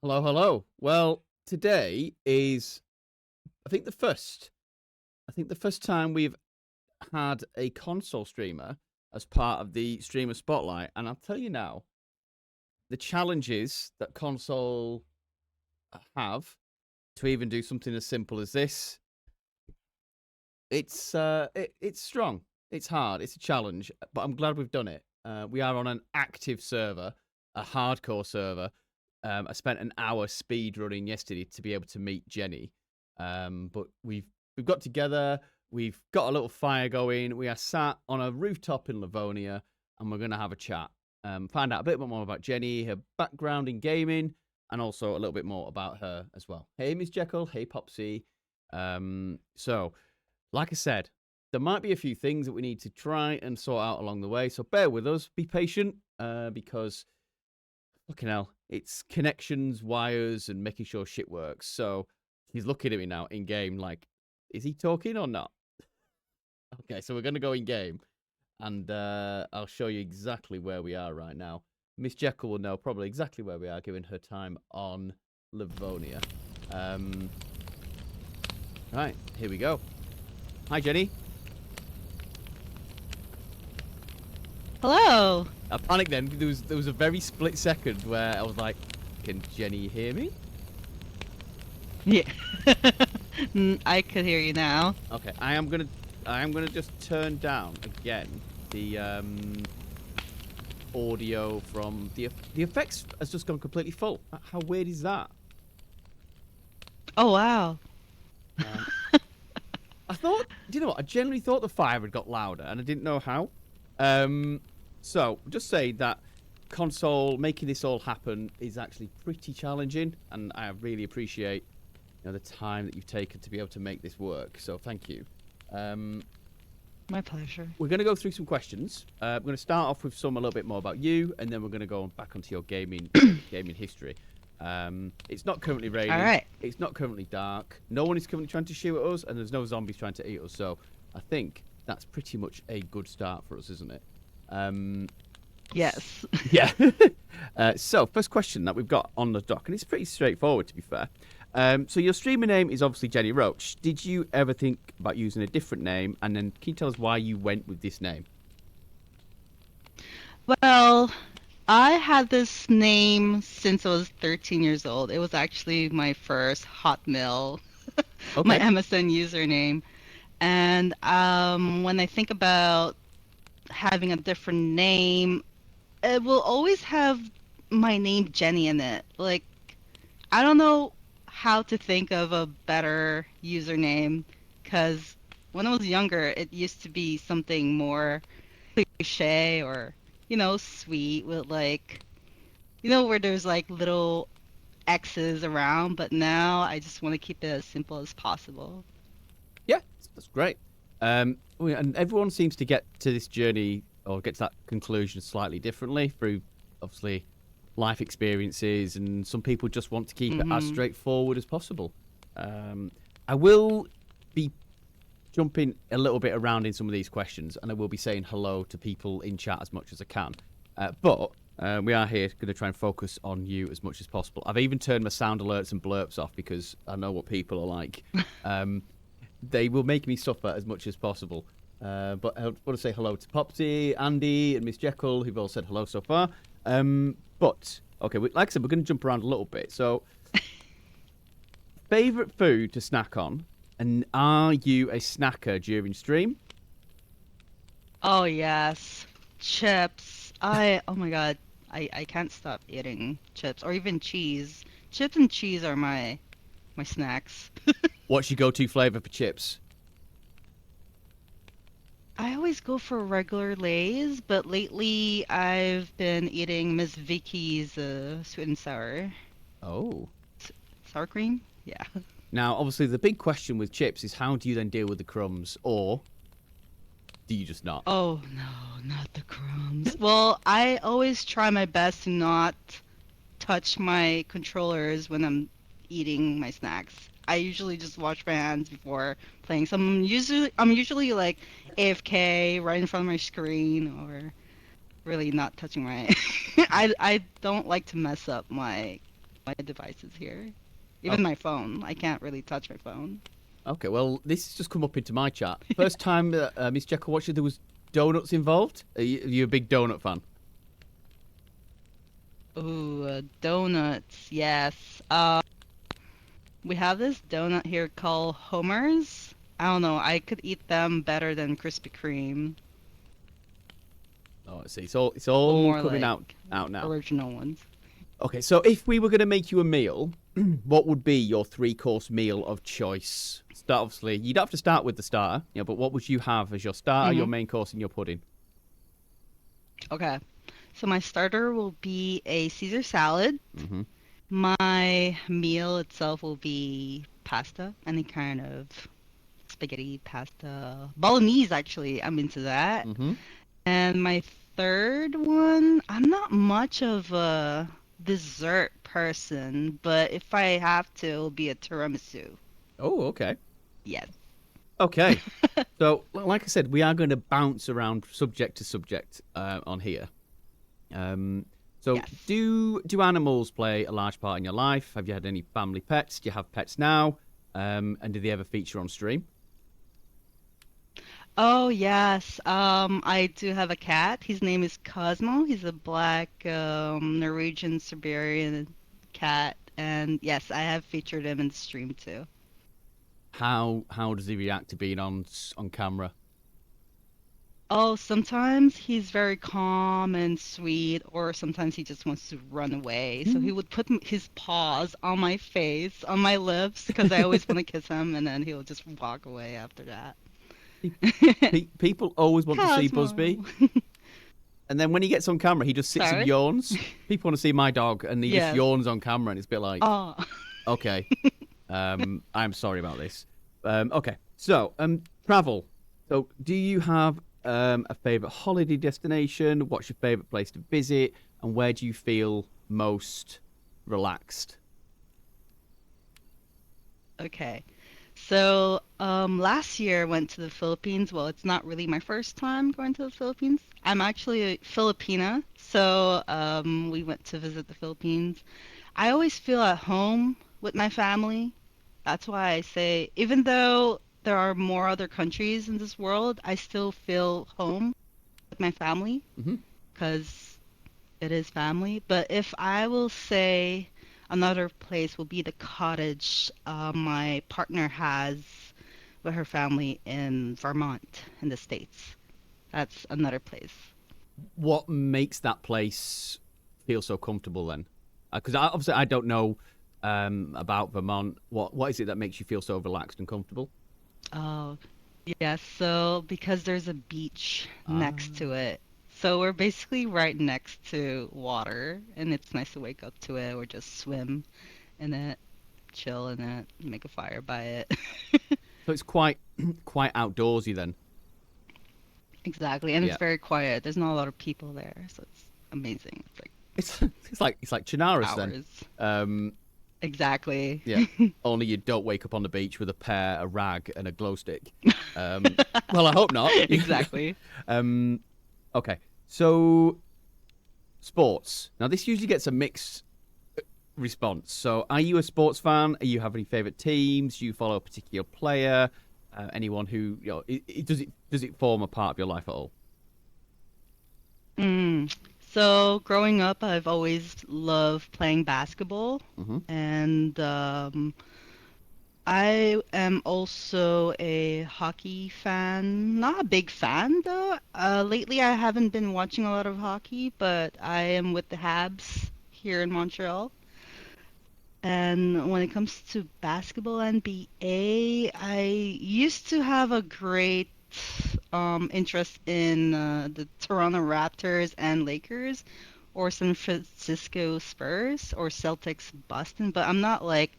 Hello, hello. Well, today is I think the first time we've had a console streamer as part of the streamer spotlight, and I'll tell you now, the challenges that console have to even do something as simple as this, it's strong. It's hard. It's a challenge, but I'm glad we've done it. We are on an active server, a hardcore server. I spent an hour speed running yesterday to be able to meet Jenni. But we've got together. We've got a little fire going. We are sat on a rooftop in Livonia, and we're going to have a chat. Find out a bit more about Jenni, her background in gaming, and also a little bit more about her as well. Hey, Miss Jekyll. Hey, Popsy. So, like I said, there might be a few things that we need to try and sort out along the way. So bear with us. Be patient, because fucking hell, it's connections, wires, and making sure shit works. So he's looking at me now in game, like, is he talking or not? Okay, so we're gonna go in game, and I'll show you exactly where we are right now. Miss Jekyll will know probably exactly where we are, given her time on Livonia. Right, here we go. Hi, Jenni. Hello. I panicked then. There was a very split second where I was like, "Can Jenni hear me?" Yeah. I could hear you now. Okay, I am gonna just turn down again the audio from the effects has just gone completely full. How weird is that? Oh wow. I thought, do you know what? I generally thought the fire had got louder, and I didn't know how. So just say that console making this all happen is actually pretty challenging, and I really appreciate the time that you've taken to be able to make this work. So thank you. My pleasure. We're going to go through some questions. We're going to start off with some a little bit more about you, and then we're going to go back onto your gaming history. It's not currently raining. All right. It's not currently dark. No one is currently trying to shoot at us, and there's no zombies trying to eat us. So I think that's pretty much a good start for us, isn't it? Yes. Yeah. So first question that we've got on the dock, and it's pretty straightforward, to be fair. So your streamer name is obviously Jenni Roach. Did you ever think about using a different name? And then can you tell us why you went with this name? Well, I had this name since I was 13 years old. It was actually my first Hotmail, my Okay. MSN username. And when I think about having a different name, it will always have my name Jenni in it. Like, I don't know how to think of a better username because when I was younger, it used to be something more cliche or, sweet with like, where there's like little X's around, but now I just want to keep it as simple as possible. Yeah, that's great. And everyone seems to get to this journey or get to that conclusion slightly differently through, obviously, life experiences, and some people just want to keep it as Hmm. straightforward as possible. I will be jumping a little bit around in some of these questions, and I will be saying hello to people in chat as much as I can. But we are here going to try and focus on you as much as possible. I've even turned my sound alerts and blurps off because I know what people are like. They will make me suffer as much as possible. But I want to say hello to Popsy, Andy, and Miss Jekyll, who've all said hello so far. But, okay, like I said, we're going to jump around a little bit. So, favourite food to snack on? And are you a snacker during stream? Oh yes, chips. Oh my God, I can't stop eating chips or even cheese. Chips and cheese are my snacks. What's your go-to flavour for chips? I always go for regular Lay's, but lately I've been eating Miss Vicky's sweet and Oh. sour cream. Yeah. Now, obviously, the big question with chips is how do you then deal with the crumbs, or do you just not? Oh no, not the crumbs. Well, I always try my best to not touch my controllers when I'm eating my snacks. I usually just wash my hands before playing. So I'm usually like AFK right in front of my screen or really not touching my I don't like to mess up my my devices here. Oh, Even my phone. I can't really touch my phone. okay. Well, this has just come up into my chat. First time Miss Jekyll watched it, there was donuts involved. Are you a big donut fan? Ooh, donuts. Yes. We have this donut here called Homer's. I don't know. I could eat them better than Krispy Kreme. Oh, I see. It's Well, all more coming like out now. original ones. Okay, so if we were going to make you a meal, what would be your three-course meal of choice? Start obviously, you'd have to start with the starter, but what would you have as your starter, your Hmm. main course, and your pudding? Okay. So my starter will be a Caesar salad. Mm-hmm. My meal itself will be pasta, any kind of spaghetti, pasta, bolognese actually. I'm into that. Mm-hmm. And my third one, I'm not much of a dessert person, but if I have to, it'll be a tiramisu. Oh, okay. Yes. Okay. So, like I said, we are going to bounce around subject to subject on here. Um, so, Yes. do animals play a large part in your life? Have you had any family pets? Do you have pets now? And do they ever feature on stream? Oh, yes. I do have a cat. His name is Cosmo. He's a black Norwegian Siberian cat. And yes, I have featured him in the stream too. How does he react to being on camera? Oh, sometimes he's very calm and sweet, or sometimes he just wants to run away. So he would put his paws on my face, on my lips, because I always want to kiss him, and then he'll just walk away after that. People always want to see Busby, Cosmo. and then when he gets on camera, he just sits and Sorry? yawns. People want to see my dog, and he just Yes. yawns on camera, and it's a bit like, Oh. okay, I'm sorry about this. Okay, so travel. So, do you have a favorite holiday destination? What's your favorite place to visit, and where do you feel most relaxed? Okay. So, last year I went to the Philippines. Well, it's not really my first time going to the Philippines. I'm actually a Filipina, so we went to visit the Philippines. I always feel at home with my family. That's why I say, even though there are more other countries in this world, I still feel home with my family Hmm. because it is family. But if I will say another place will be the cottage my partner has with her family in Vermont in the States. That's another place. What makes that place feel so comfortable then? Because obviously I don't know about Vermont. What is it that makes you feel so relaxed and comfortable? Oh, yes. So because there's a beach next Ah, to it. So we're basically right next to water, and it's nice to wake up to it or just swim in it, chill in it, make a fire by it. so it's quite quite outdoorsy then. Exactly, and it's Yeah, very quiet. There's not a lot of people there, so it's amazing. It's like it's it's like Chinaris then. hours. Um, Exactly. yeah, only you don't wake up on the beach with a pear, a rag, and a glow stick. Um, well, I hope not. Exactly. um, okay, so sports. Now this usually gets a mixed response. So, are you a sports fan? Are you have any favorite teams? Do you follow a particular player? Anyone who does it form a part of your life at all? Mm. So growing up, I've always loved playing basketball, Hmm. and I am also a hockey fan. Not a big fan though. Lately, I haven't been watching a lot of hockey, but I am with the Habs here in Montreal. And when it comes to basketball NBA, I used to have a great interest in the Toronto Raptors and Lakers, or San Francisco Spurs, or Celtics Boston, but I'm not like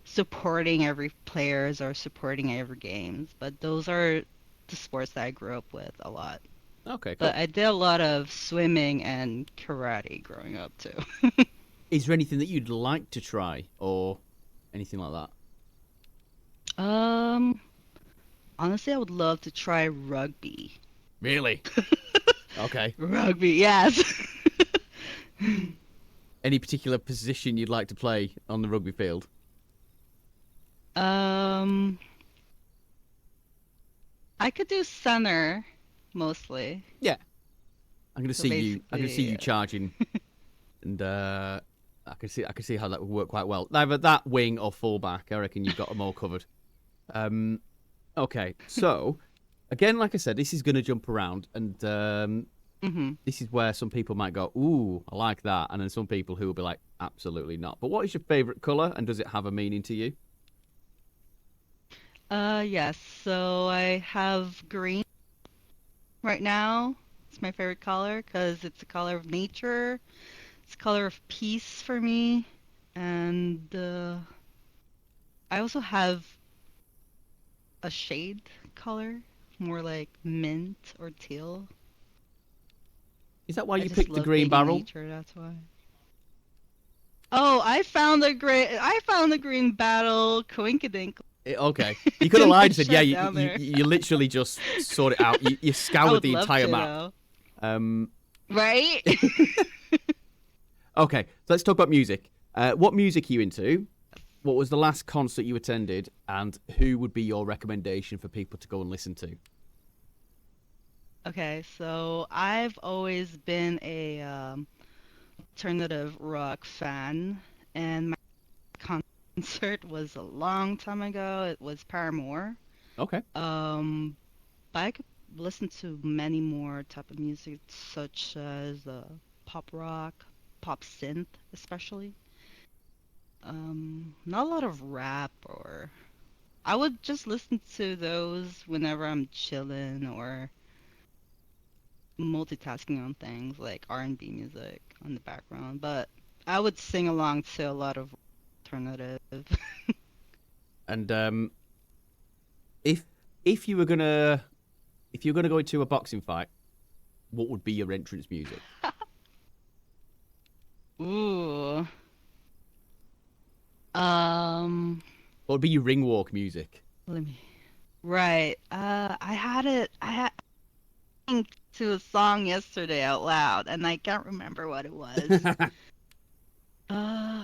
supporting every players or supporting every games. But those are the sports that I grew up with a lot. Okay, But cool. I did a lot of swimming and karate growing up too. Is there anything that you'd like to try or anything like that? Um, Honestly, I would love to try rugby. Really? Okay. Rugby, yes. Any particular position you'd like to play on the rugby field? Um, I could do center mostly. Yeah, I'm gonna So see you. I'm gonna see basically, you charging, and I can see how that would work quite well. Either that wing or fullback. I reckon you've got them all covered. Um, okay, so again, like I said, this is gonna jump around, and hmm this is where some people might go, "Ooh, I like that," and then some people who will be like, "Absolutely not." But what is your favorite color, and does it have a meaning to you? yes. So I have green right now. It's my favorite color because it's a color of nature. It's a color of peace for me. And I also have a shade color, more like mint or teal. Is that why I you just picked the love green being in barrel? nature, that's why. Oh, I found the green battle coinkadink Okay, you could have in my lied and said, "Yeah, shed down there. you literally just sort it out. You I scoured would the love entire to map." though. Um, Right? okay, so let's talk about music. What music are you into? What was the last concert you attended, and who would be your recommendation for people to go and listen to? Okay, so I've always been a alternative rock fan, and my concert was a long time ago. It was Paramore. Okay, Um, but I could listen to many more type of music, such as pop rock, pop synth, especially. Not a lot of rap or I would just listen to those whenever I'm chilling or multitasking on things like R&B music on the background. But I would sing along to a lot of alternative. and if if you were gonna go into a boxing fight, what would be your entrance music? Ooh. Um, What would be your ring walk music? let me. Right. I had it. I had to a song yesterday out loud, and I can't remember what it was. Uh,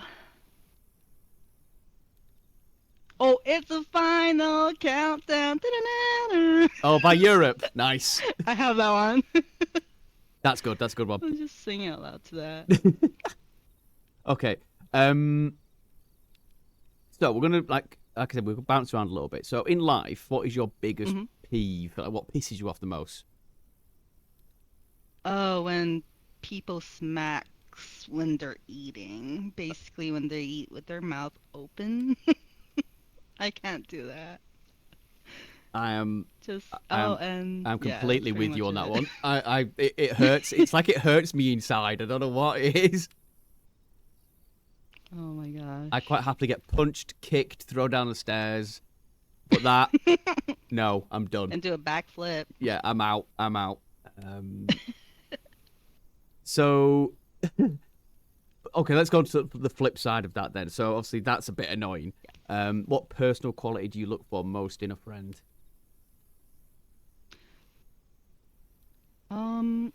oh, it's a final countdown. Da-da-da-da. Oh, by Europe, nice. I have that one. That's good. That's a good one. I'm just singing out loud to that. Okay. Um. So we're gonna like I said, we'll bounce around a little bit. So in life, what is your biggest hmm peeve? Like, what pisses you off the most? Oh, when people smacks when they're eating, basically when they eat with their mouth open. I can't do that. I am, Just I oh, am, and I'm yeah, that's completely pretty with you much on that it. one. It hurts. It's like it hurts me inside. I don't know what it is. Oh my I quite gosh. happily get punched, kicked, thrown down the stairs, but that, no, I'm done. And do a backflip. Yeah, I'm out. I'm out. Um, so okay, let's go to the flip side of that then. So obviously that's a bit annoying. What personal quality do you look for most in a friend?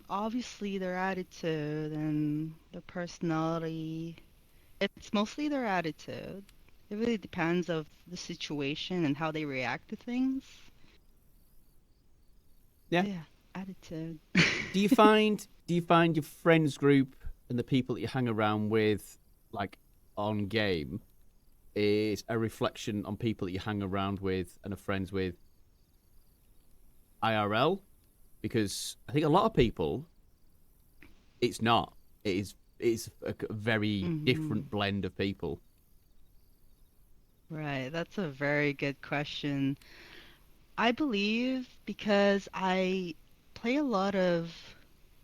Obviously their attitude and their personality. It's mostly their attitude. It really depends of the situation and how they react to things. Yeah. But yeah, attitude. Do you find your friends group and the people that you hang around with, like on game, is a reflection on people that you hang around with and are friends with IRL? Because I think a lot of people, it's not. It's a very hmm different blend of people. Right, that's a very good question. I believe because I play a lot of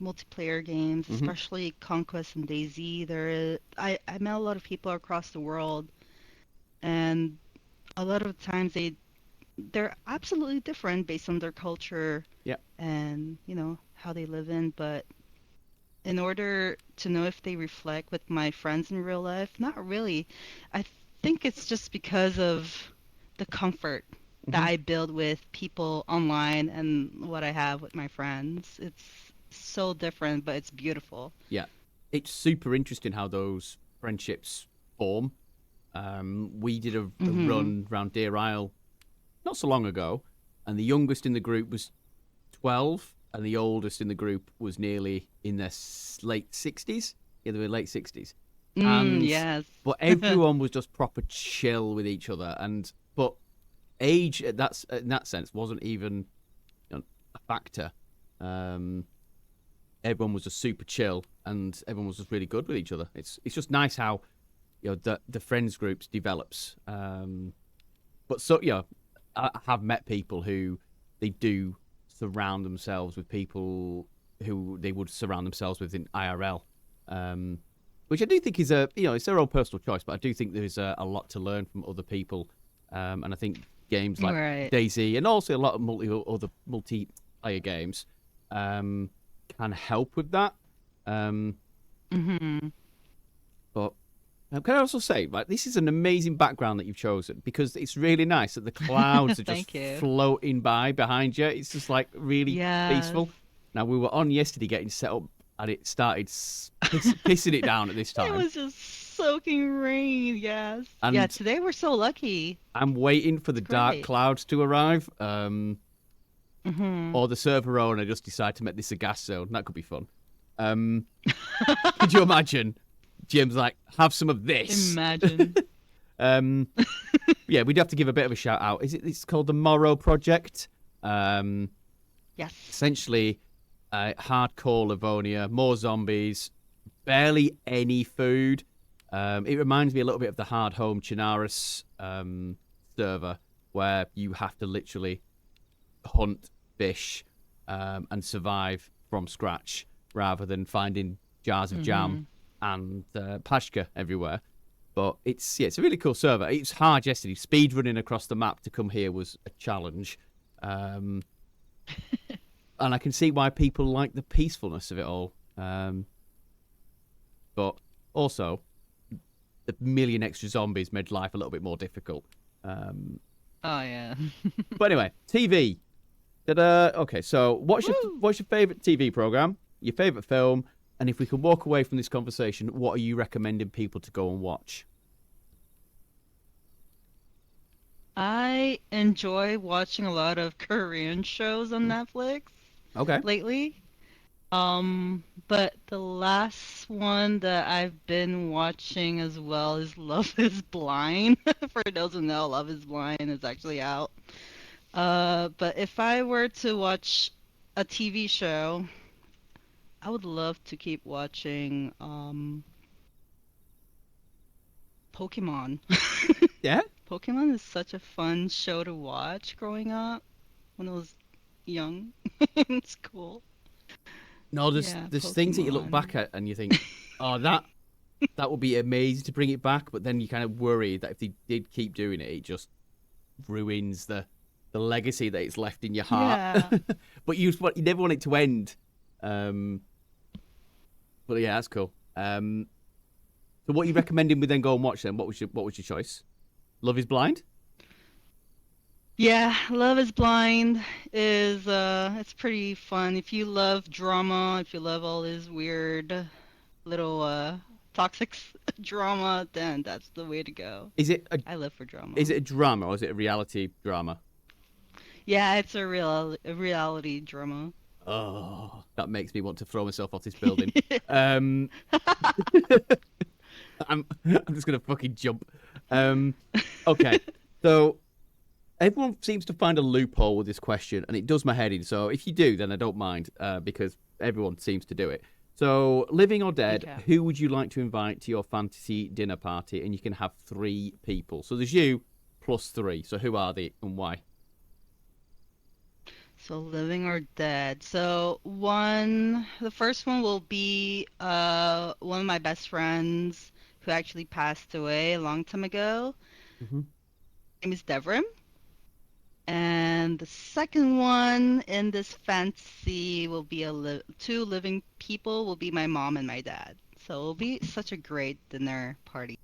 multiplayer games, Hmm. especially Conquest and DayZ. I met a lot of people across the world, and a lot of times they're absolutely different based on their culture Yeah. and how they live in. But in order to know if they reflect with my friends in real life, not really. I think it's just because of the comfort that Hmm. I build with people online and what I have with my friends. It's so different, but it's beautiful. Yeah. it's super interesting how those friendships form. We did a Mhm. run around Deer Isle not so long ago, and the youngest in the group was 12, and the oldest in the group was nearly in their late 60s. Yeah, they were late 60s. And Yes. but everyone was just proper chill with each other, and but age that's in that sense wasn't even a factor. Um, Everyone was just super chill, and everyone was just really good with each other. It's just nice how the friends groups develops. But so I have met people who they do surround themselves with people who they would surround themselves with in IRL, um, which I do think is it's their own personal choice, but I do think there's a lot to learn from other people, and I think games like Right. Daisy and also a lot of other multiplayer games um, can help with that. Um, Mhm. but can I also say, like, this is an amazing background that you've chosen because it's really nice that the clouds are just Thank you. floating by behind you. It's just like really Yes. peaceful. Now we were on yesterday getting set up, and it started pissing it down at this It time, was just soaking rain. Yes. Yeah, and today we're so lucky. I'm waiting for the It's dark great. clouds to arrive. Mhm. Or the server owner just decide to make this a gas zone. That could be fun. Um, could you imagine? Jim's like, have some of this. Imagine. um, yeah, we'd have to give a bit of a shout out. It's called the Morrow Project. Um, Yes. Essentially, hardcore Livonia, more zombies, barely any food. It reminds me a little bit of the Hard Home Chinaris server, where you have to literally hunt, fish, and survive from scratch rather than finding jars of jam Mhm. and pashka everywhere. But it's a really cool server. It's hard yesterday. Speed running across the map to come here was a challenge, um, and I can see why people like the peacefulness of it all. But also, the million extra zombies made life a little bit more difficult. Um, Oh yeah. but anyway, TV. Okay, so Woo. what's your favorite TV program? Your favorite film? And if we can walk away from this conversation, what are you recommending people to go and watch? I enjoy watching a lot of Korean shows on Netflix Okay. lately. But the last one that I've been watching as well is Love is Blind. For those who know, Love is Blind is actually out. But if I were to watch a TV show, I would love to keep watching Pokemon. Yeah. Pokemon is such a fun show to watch growing up when I was young in school. No, Yeah, there's things that you look back Pokemon. at and you think, oh, that would be amazing to bring it back, but then you kind of worry that if they did keep doing it, it just ruins the legacy that it's left in your heart. Yeah. But you never want it to end. Um, but yeah, that's cool. So what are you recommending we then go and watch then? What was your choice? Love is Blind? Yeah, Love is Blind is it's pretty fun. If you love drama, if you love all this weird little toxic drama, then that's the way to go. Is it I live for is drama. it a drama or is it a reality drama? Yeah, it's a reality drama. Oh, that makes me want to throw myself off this building. Um, I'm just gonna fucking jump. Um, okay, so everyone seems to find a loophole with this question, and it does my head in. So if you do, then I don't mind because everyone seems to do it. So, living or dead, Okay. who would you like to invite to your fantasy dinner party? And you can have three people. So there's you plus three. So who are they and why? So living or dead. So the first one will be one of my best friends who actually passed away a long time ago. Mm-hmm. His name is Devrim. And the second one in this fantasy will be two living people will be my mom and my dad. So it'll be such a great dinner party.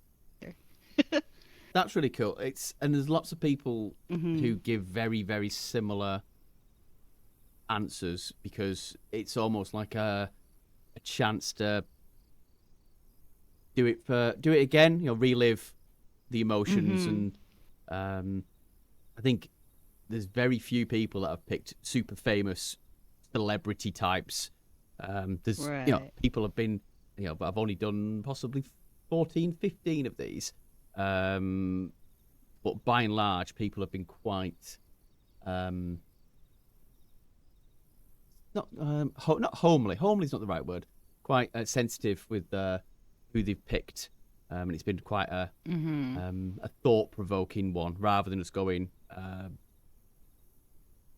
That's really cool. And there's lots of people who Hmm. give very very similar answers because it's almost like a chance to do it again. Relive the emotions, Mm-hmm. and I think there's very few people that have picked super famous celebrity types. There's Right. people have been but I've only done possibly 14, 15 of these. But by and large, people have been quite um, not homely. Homely is not the right word. Quite sensitive with who they've picked, and it's been quite Mm-hmm. a thought provoking one, rather than just going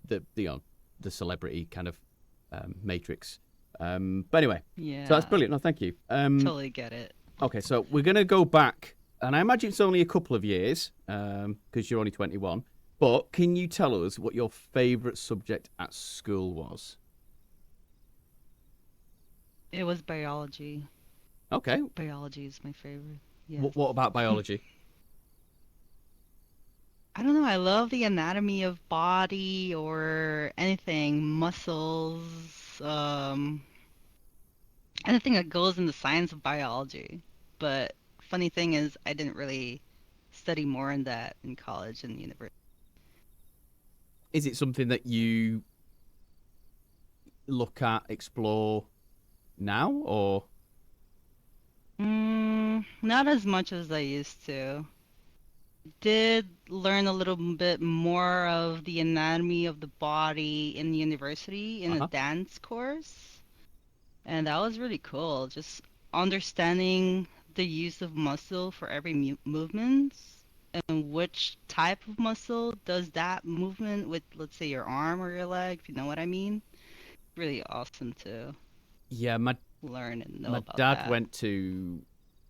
the celebrity kind of matrix. But anyway, so that's Yeah. brilliant. No, thank you. Totally get it. Okay, so we're gonna go back, and I imagine it's only a couple of years, because you're only 21. But can you tell us what your favourite subject at school was? It was biology. Okay, Biology is my favorite. Yes. what about biology? I don't know. I love the anatomy of body or anything, muscles, anything that goes in the science of biology. But funny thing is, I didn't really study more in that in college and university. Is it something that you look at, explore now, or Not as much as I used to. Did learn a little bit more of the anatomy of the body in university in uh a huh? dance course. And that was really cool. Just understanding the use of muscle for every movement and which type of muscle does that movement with, let's say, your arm or your leg, if you know what I mean. Really awesome to Yeah, learn and know my about dad that. went to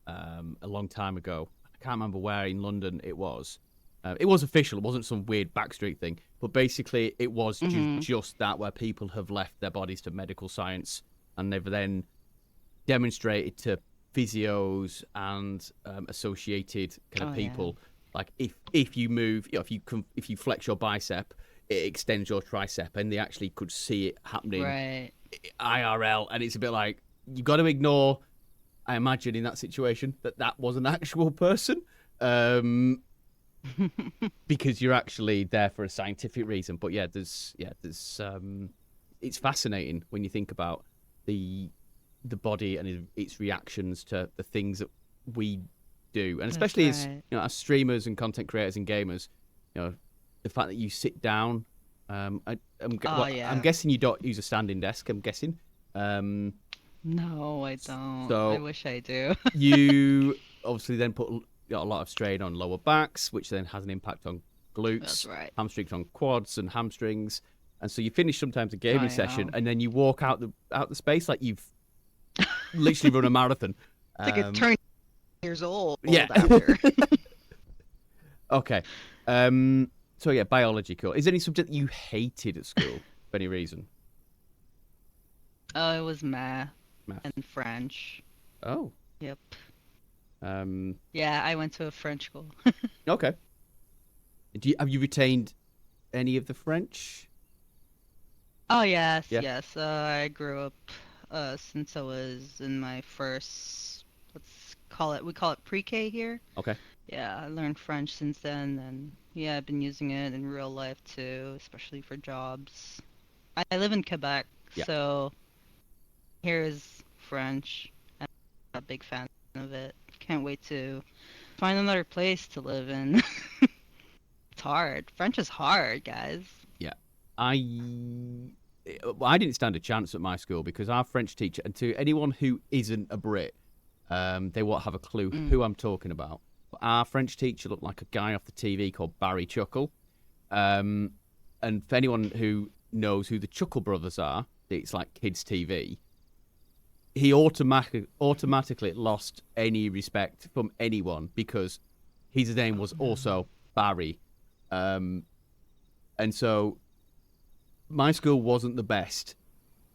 a long time ago. I can't remember where in London it was. It was official. It wasn't some weird backstreet thing. But basically, it was Mm-hmm. just that, where people have left their bodies to medical science, and they've then demonstrated to physios and associated kind of Oh, yeah. people, like if you move, if you flex your bicep, it extends your tricep, and they actually could see it happening Right. IRL, and it's a bit like you got to ignore. I imagine in that situation that was an actual person, um, because you're actually there for a scientific reason. But there's it's fascinating when you think about the the body and its reactions to the things that we do, and That's especially as right. as streamers and content creators and gamers, the fact that you sit down. Oh, I'm yeah. guessing you don't use a standing desk. I'm guessing. Um, No, I don't. I so wish I do. you obviously then put a lot of strain on lower backs, which then has an impact on That's glutes, right. hamstrings on quads and hamstrings. And so you finish sometimes a Oh, gaming yeah. session, and then you walk out the space like you've literally run a marathon. It's like a Um, turn years old yeah. after. Okay. So yeah, biology. Cool. Is there any subject that you hated at school for any reason? Oh, it was math Math. and French. Oh. Yep. Um. Yeah, I went to a French school. Okay. Have you retained any of the French? Oh, yes, Yeah. yes. I grew up since I was in my first, we call it pre-K here. Okay. Yeah, I learned French since then, and yeah, I've been using it in real life too, especially for jobs. I live in Quebec, Yeah. so here is French. I'm a big fan of it. Can't wait to find another place to live in. It's hard. French is hard, guys. Yeah. I didn't stand a chance at my school because our French teacher, and to anyone who isn't a Brit, they won't have a clue Mm. who I'm talking about. But our French teacher looked like a guy off the TV called Barry Chuckle. Um, and for anyone who knows who the Chuckle Brothers are, it's like kids' TV. He automatically lost any respect from anyone because his name was Oh no. also Barry. Um, and so my school wasn't the best,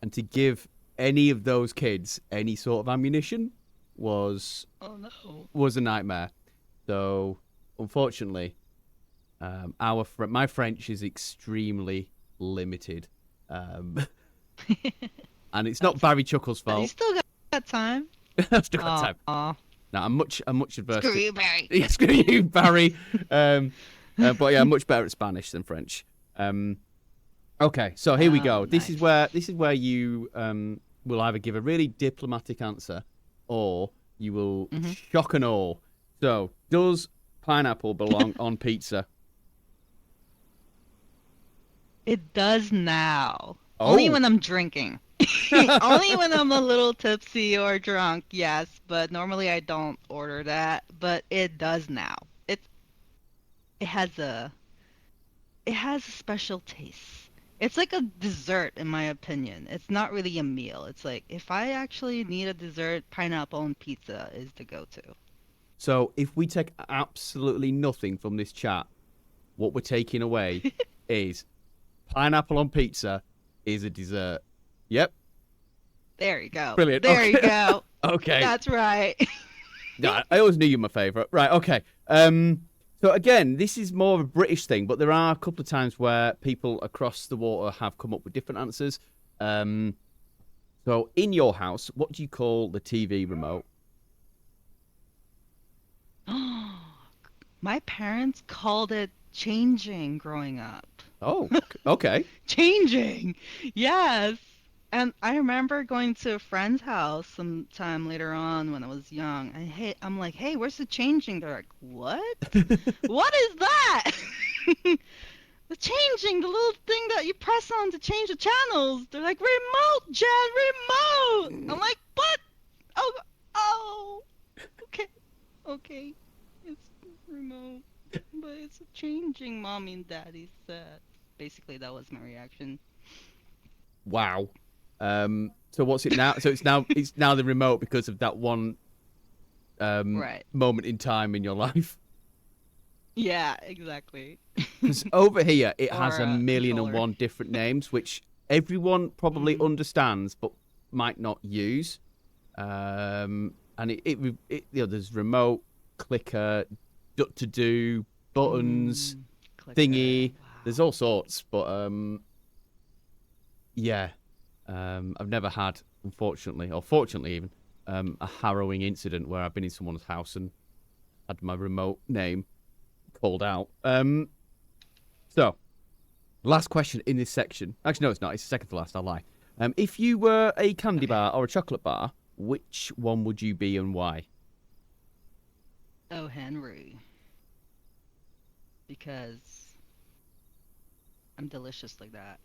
and to give any of those kids any sort of ammunition was Oh no. was a nightmare. So unfortunately, my French is extremely limited, um, and it's not That's Barry Chuckle's you fault. still got time. I've still got Aw, time. aw. Now I'm much adverse Screw to. you, Barry. Yeah, screw you, Barry. But yeah, I'm much better at Spanish than French. Okay, so here we Oh, go. nice. This is where you will either give a really diplomatic answer, or you will Hmm. shock and awe. So, does pineapple belong on pizza? It does now. Only Oh, when I'm drinking. Only when I'm a little tipsy or drunk, yes, but normally I don't order that, but it does now. It has a it has a special taste. It's like a dessert in my opinion. It's not really a meal. It's like if I actually need a dessert, pineapple and pizza is the go-to. so if we take absolutely nothing from this chat, what we're taking away is pineapple on pizza is a dessert. Yep, There you go. brilliant. There you Okay, go. okay. That's right. Yeah, I always knew you were my favourite. Right, okay. So again, this is more of a British thing, but there are a couple of times where people across the water have come up with different answers. Um, so in your house, what do you call the TV remote? My parents called it changing growing up. Oh, okay. Changing. Yes. And I remember going to a friend's house sometime later on when I was young. I'm like, hey, where's the changing? They're like, what? What is that? The changing, the little thing that you press on to change the channels. They're like, remote, Jen, remote. I'm like, what? Oh, oh, okay, okay. It's remote, but it's changing, mommy and daddy said. Basically, that was my reaction. Wow. So what's it now? So it's now the remote because of that one Right. moment in time in your life. Yeah, exactly. Because over here, it has Or a a million and controller. one different names, which everyone probably Hmm. understands but might not use. And there's remote, clicker, to do, buttons, Clicker. thingy. There's Wow. all sorts, but yeah, I've never had, unfortunately, or fortunately even, a harrowing incident where I've been in someone's house and had my remote name called out. So last question in this section. Actually, no, it's not. It's second to last. I'll lie. If you were a candy Okay. bar or a chocolate bar, which one would you be and why? Oh, Henry. Because I'm delicious like that.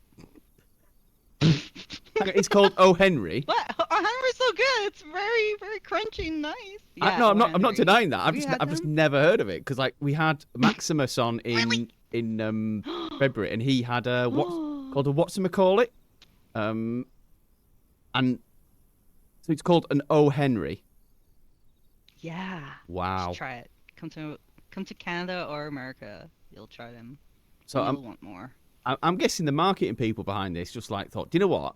Hang on, it's called O. Henry. What? Oh, Henry's so good. It's very, very crunchy and nice. Yeah, No, oh, I'm not Henry. denying that. Have you had I've just them? never heard of it because like we had Maximus on Really? in February and he had a what's Oh, called a whatchamacallit. Um, and so it's called an O. Henry. yeah. You should Wow. try it. Come to Canada or America. You'll try them, So and you'll want more. I'm guessing the marketing people behind this just like thought, do you know what?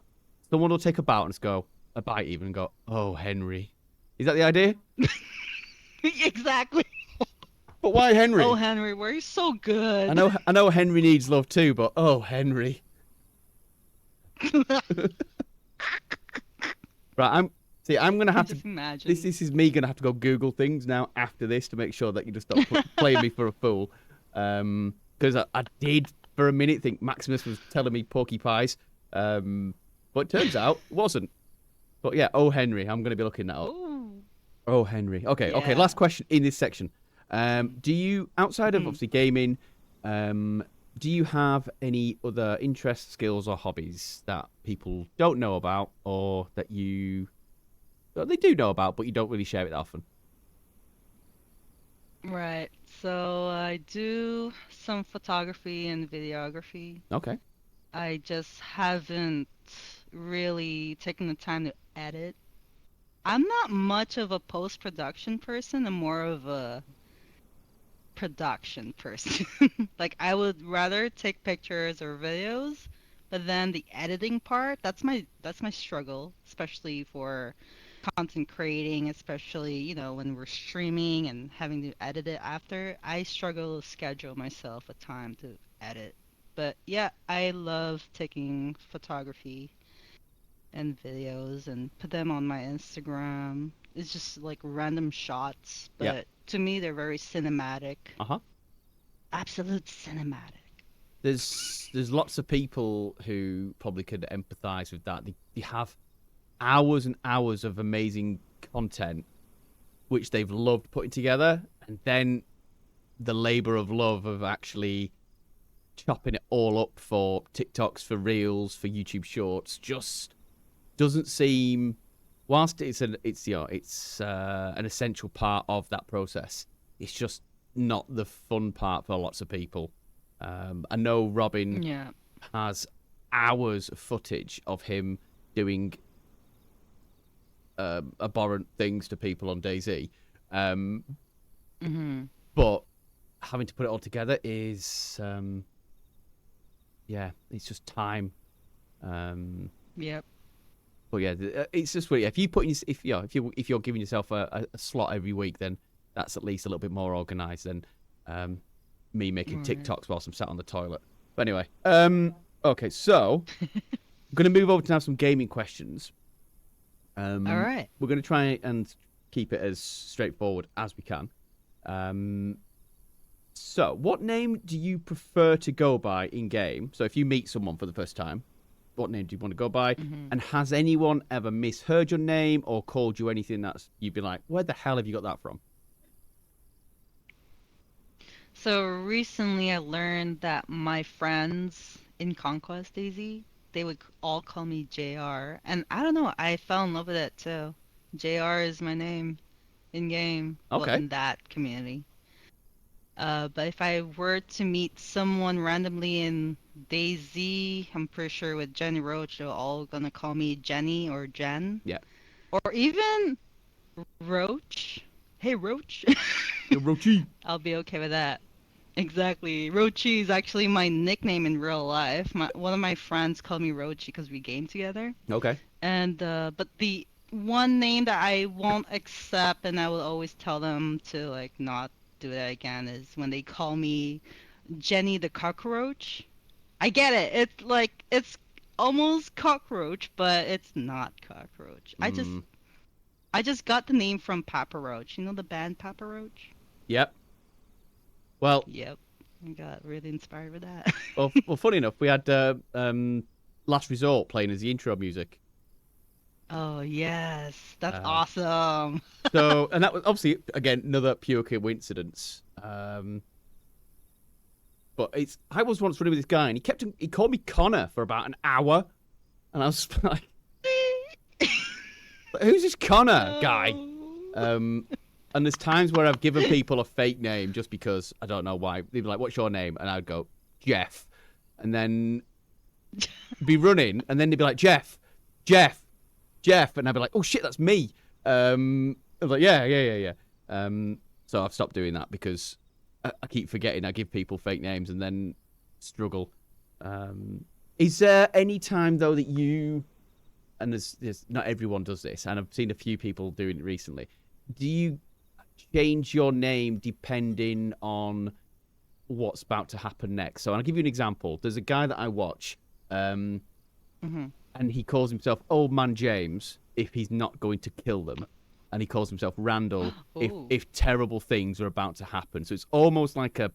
Someone will take a bout and just go a bite even and go, oh Henry. Is that the idea? Exactly. But why Oh, Henry? Henry, were you so good? I know Henry needs love too, but oh Henry. Right, I'm gonna I have to. just imagine. This is me gonna have to go Google things now after this to make sure that you just stop playing me for a fool. Because I did for a minute think Maximus was telling me porky pies. But it turns out it wasn't. But yeah, oh Henry, I'm gonna be looking that up. Oh, Oh Henry. Okay, okay. yeah. Last question in this section. Do you outside of Mhm. obviously gaming, do you have any other interests, skills, or hobbies that people don't know about, or that they do know about, but you don't really share it often? Right. So I do some photography and videography. Okay. I just haven't really taken the time to edit. I'm not much of a post-production person. I'm more of a production person. Like I would rather take pictures or videos, but then the editing part, that's my struggle, especially for content creating, especially, when we're streaming and having to edit it after. I struggle to schedule myself a time to edit. But yeah, I love taking photography. and videos and put them on my Instagram. It's just like random shots, Yeah. but to me they're very cinematic. Uh-huh. Absolute cinematic. There's lots of people who probably could empathize with that. They have hours and hours of amazing content which they've loved putting together, and then the labor of love of actually chopping it all up for TikToks, for Reels, for YouTube Shorts just doesn't seem. Whilst it's an essential part of that process, it's just not the fun part for lots of people. I know Robin Yeah. has hours of footage of him doing abhorrent things to people on DayZ, um, Mhm. but having to put it all together is it's just time. Um, Yep. but yeah, it's just weird. If you put if you're giving yourself a slot every week, then that's at least a little bit more organized than um, me making Right. TikToks whilst I'm sat on the toilet. But anyway, okay, so I'm gonna move over to have some gaming questions. All right. We're gonna try and keep it as straightforward as we can. Um, so, what name do you prefer to go by in game? So, if you meet someone for the first time, what name do you want to go by? Mhm. And has anyone ever misheard your name or called you anything that's you'd be like, where the hell have you got that from? So recently I learned that my friends in Conquest Daisy, they would all call me JR. And I don't know, I fell in love with it too. JR is my name in game, well, Okay. in that community. But if I were to meet someone randomly in DayZ, I'm pretty sure with Jenny Roach, they're all gonna call me Jenny or Jen. Yeah. Or even Roach. Hey, Roach. Yo, Rochi. I'll be okay with that. Exactly. Rochi is actually my nickname in real life. One of my friends called me Rochi because we game together. Okay. And but the one name that I won't accept and I will always tell them to like not do that again is when they call me Jenny the cockroach. I get it. It's like it's almost cockroach, but it's not cockroach. Mm, I just got the name from Papa Roach. You know the band Papa Roach? yep. Well, Yep. I got really inspired with that. well, funny enough, we had Last Resort playing as the intro music. Oh, yes. That's Uh, awesome. and that was obviously again another pure coincidence. But I was once running with this guy, and he called me Connor for about an hour, and I was like, "Who's this Connor guy?" Oh. Um, and there's times where I've given people a fake name just because I don't know why. They'd be like, "What's your name?" And I'd go Jeff, and then be running, and then they'd be like Jeff, Jeff, Jeff, and I'd be like, "Oh shit, that's me." I was like, "Yeah, yeah, yeah, yeah." So I've stopped doing that because I keep forgetting. I give people fake names and then struggle. Is there any time though that you and there's not everyone does this, and I've seen a few people doing it recently. Do you change your name depending on what's about to happen next? So I'll give you an example. There's a guy that I watch, um, Hmm. and he calls himself Old Man James if he's not going to kill them, and he calls himself Randall Oh. if terrible things are about to happen. So it's almost like a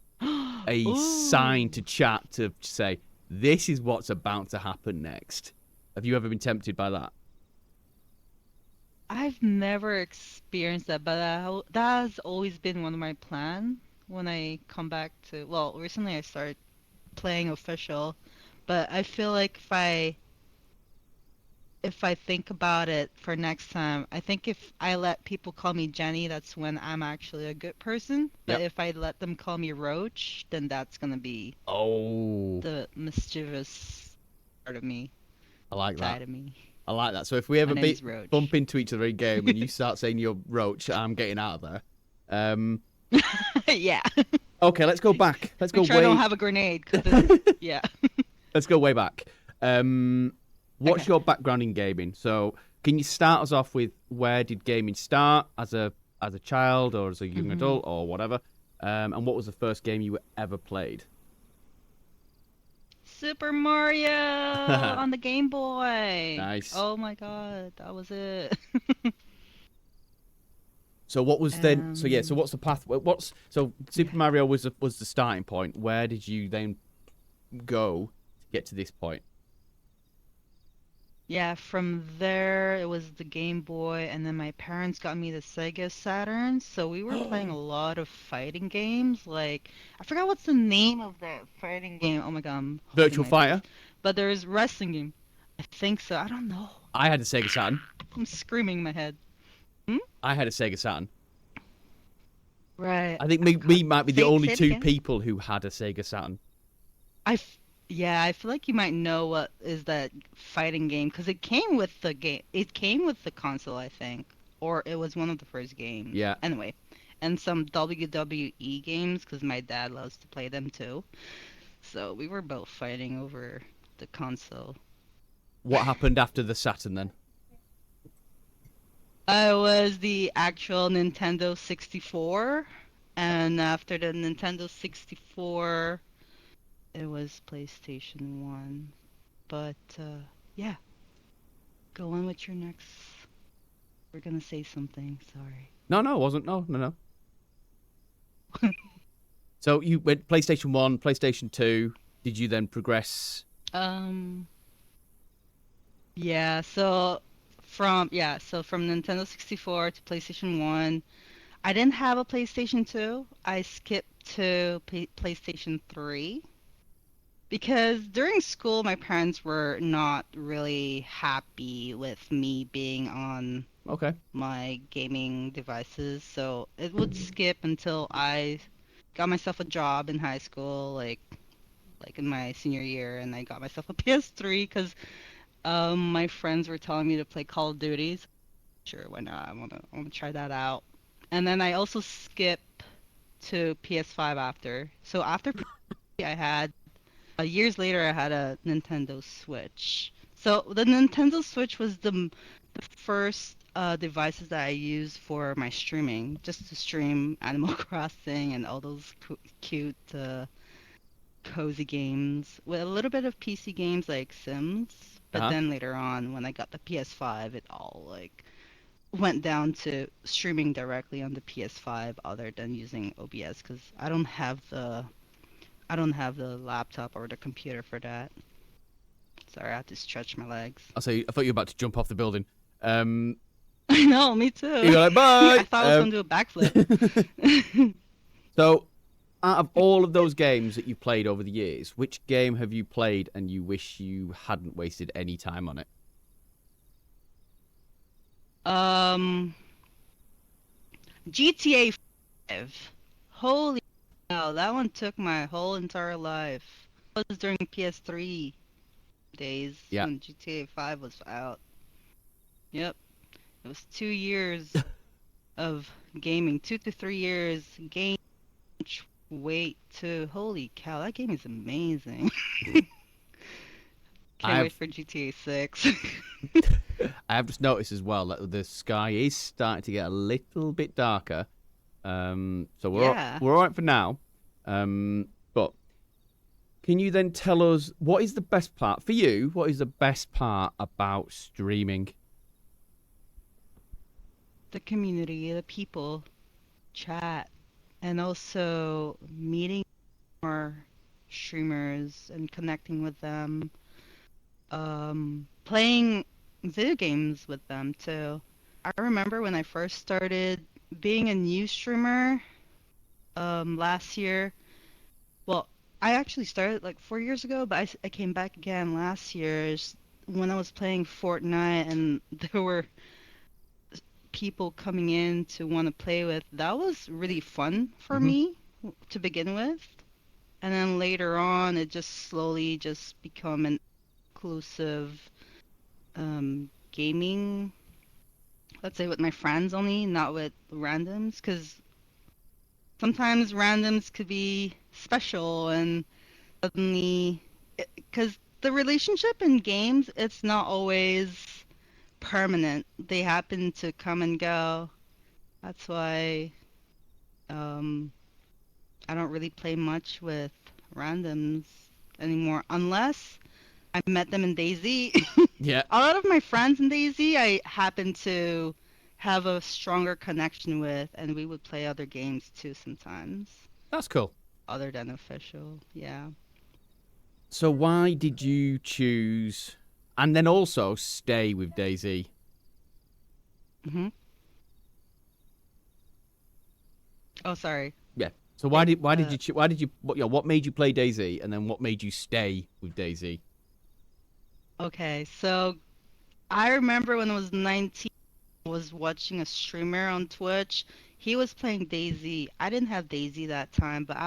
sign Ooh. to chat to say this is what's about to happen next. Have you ever been tempted by that? I've never experienced that, but that has always been one of my plans when I come back to, well, recently I started playing official, but I feel like if I think about it for next time, I think if I let people call me Jenny, that's when I'm actually a good person. But Yep. if I let them call me Roach, then that's gonna be Oh, the mischievous part of me, I like that. side of me. I like that. So if we My ever name is bump Roach. into each other in game and you start saying you're Roach, I'm getting out of there. Um, Yeah. okay, let's go back. Make sure I don't have a grenade, cause this. Yeah. Let's go way back. What's Okay. your background in gaming? So can you start us off with where did gaming start as a child or as a young Hmm. adult or whatever? And what was the first game you ever played? Super Mario on the Game Boy. Nice. Oh my God, that was it. So what was then? So yeah. So Um, what's the path? What's so yeah. Super Mario was the starting point. Where did you then go to get to this point? Yeah, from there it was the Game Boy, and then my parents got me the Sega Saturn, so we were playing a lot of fighting games. Like, I forgot what's the name of that fighting game. Oh my God, I'm holding Virtual my face. Fighter. But there's wrestling game. I think so. I don't know. I had a Sega Saturn. I'm screaming in my head. Hmm? I had a Sega Saturn. Right. I think I me might be the only say it two again. people who had a Sega Saturn. Yeah, I feel like you might know what is that fighting game because it came with the game. It came with the console, I think, or it was one of the first games. Yeah. Anyway, and some WWE games because my dad loves to play them too. So we were both fighting over the console. What happened after the Saturn then? I was the actual Nintendo 64, and after the Nintendo 64, it was PlayStation 1. But yeah, go on with your next. We're gonna say something. Sorry. No, no, it wasn't. No, no, no. So you went PlayStation 1, PlayStation 2. Did you then progress? Um. Yeah. So from Nintendo 64 to PlayStation 1, I didn't have a PlayStation 2. I skipped to PlayStation 3 because during school my parents were not really happy with me being on Okay. my gaming devices, so it would skip until I got myself a job in high school, like in my senior year, and I got myself a PS3 because my friends were telling me to play Call of Duty. So sure, why not? I wanna try that out. And then I also skip to PS5 after. So after PS3, I had years later I had a Nintendo Switch. So the Nintendo Switch was the first devices that I used for my streaming, just to stream Animal Crossing and all those cute cozy games with a little bit of PC games like Sims. Uh But huh. then later on, when I got the PS5, it all like went down to streaming directly on the PS5 other than using OBS because I don't have the laptop or the computer for that. Sorry, I have to stretch my legs. I thought you were about to jump off the building. Um, I know, me too. you're like I bye. thought I was gonna do a backflip. So, out of all of those games that you've played over the years, which game have you played and you wish you hadn't wasted any time on it? um, GTA 5. Holy cow, that one took my whole entire life. It was during PS3 days Yeah. when GTA 5 was out. Yep, it was 2 years of gaming, 2 to 3 years. Game wait to holy cow, that game is amazing. Can't wait I've for GTA 6. I have just noticed as well that the sky is starting to get a little bit darker. So Yeah. we're all right for now. But can you then tell us what is the best part for you? What is the best part about streaming? The community, the people, chat, and also meeting more streamers and connecting with them. Playing video games with them too. I remember when I first started being a new streamer, last year. Well, I actually started like 4 years ago, but I came back again last year when I was playing Fortnite and there were people coming in to want to play with. That was really fun for Hmm. me to begin with. And then later on, it just slowly just become an inclusive gaming, let's say with my friends only, not with randoms, because sometimes randoms could be special and suddenly, because the relationship in games, it's not always permanent. They happen to come and go. That's why um, I don't really play much with randoms. anymore unless I met them in DayZ. Yeah, A lot of my friends in DayZ I happen to have a stronger connection with, and we would play other games too sometimes, that's cool. other than official. Yeah. So why did you choose and then also stay with Daisy? hmm Oh, sorry. Yeah. So It, why did you why did you what made you play Daisy and then what made you stay with Daisy? okay, so I remember when I was 19, I was watching a streamer on Twitch. He was playing DayZ. I didn't have DayZ that time, but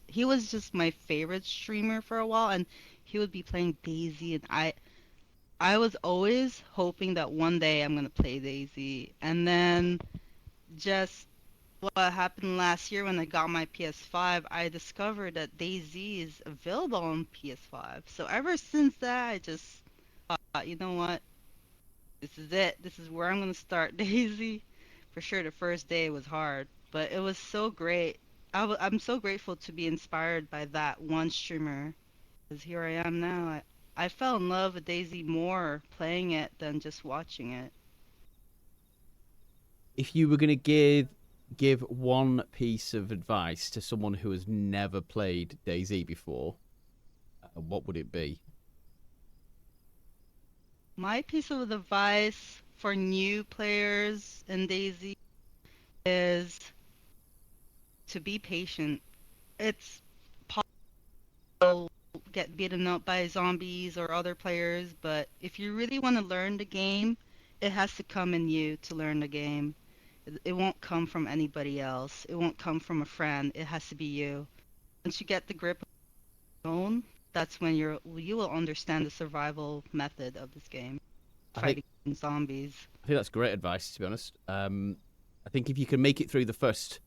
he was just my favorite streamer for a while, and he would be playing DayZ, and I was always hoping that one day I'm gonna play DayZ. And then just what happened last year when I got my PS5, I discovered that DayZ is available on PS5. So ever since that, I just thought, you know what? This is it. This is where I'm gonna start DayZ. For sure, the first day was hard, but it was so great. I'm so grateful to be inspired by that one streamer, because here I am now. I fell in love with DayZ more playing it than just watching it. If you were going to give one piece of advice to someone who has never played Daisy before, what would it be? My piece of advice for new players in DayZ is to be patient. It's possible to get beaten up by zombies or other players, but if you really want to learn the game, it has to come in you to learn the game. It won't come from anybody else. It won't come from a friend. It has to be you. Once you get the grip of your own, that's when you will understand the survival method of this game, I think fighting zombies. I think that's great advice, to be honest. I think if you can make it through the first,